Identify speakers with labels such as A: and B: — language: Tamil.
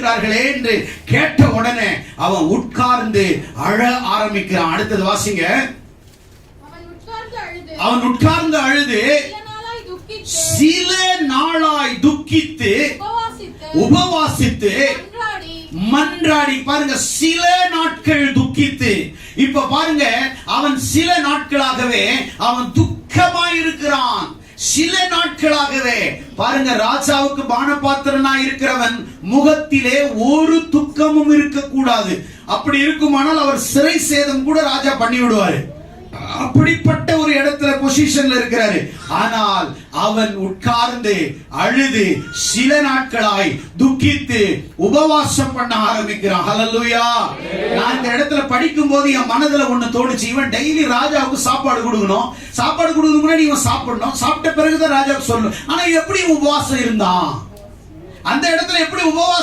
A: இருக்கிறார்களே என்று கேட்ட உடனே அவன் உட்கார்ந்து அழ ஆரம்பிக்கிறான். அடுத்தது வாசிங்க. அவன் உட்கார்ந்து அழுது சில நாளாய் துக்கித்து உபவாசித்து மன்றாடி. பாருங்க, சில நாட்கள் துக்கித்து. இப்ப பாருங்க, அவன் சில நாட்களாகவே அவன் துக்கமாய் இருக்கிறான். சில நாட்களாகவே பாருங்க, ராஜாவுக்கு பானபாத்திரனா இருக்கிறவன் முகத்திலே ஒரு துக்கமும் இருக்க கூடாது. அப்படி இருக்குமானால் அவர் சிறை சேதம் கூட ராஜா பண்ணி விடுவாரு. அப்படிப்பட்ட ஒரு இடத்துல பொசிஷன்ல இருக்கிறாரு. ஆனால் அவன் உட்கார்ந்து அழுது சில நாட்களாய் துக்கித்து உபவாசம் பண்ண ஆரம்பிக்கிறான். ஹல்லேலூயா. நான் இந்த இடத்துல படிக்கும் போது என் மனதுல ஒண்ணு தோணுச்சு. இவன் டெய்லி ராஜாவுக்கு சாப்பாடு கொடுக்கணும், சாப்பாடு கொடுக்க முன்னாடி இவன் சாப்பிடணும், சாப்பிட்ட பிறகுதான் ராஜாவுக்கு சொல்லணும். ஆனா எப்படி உபவாசம் இருந்தான்? அந்த இடத்துல எப்படி உபவாசம்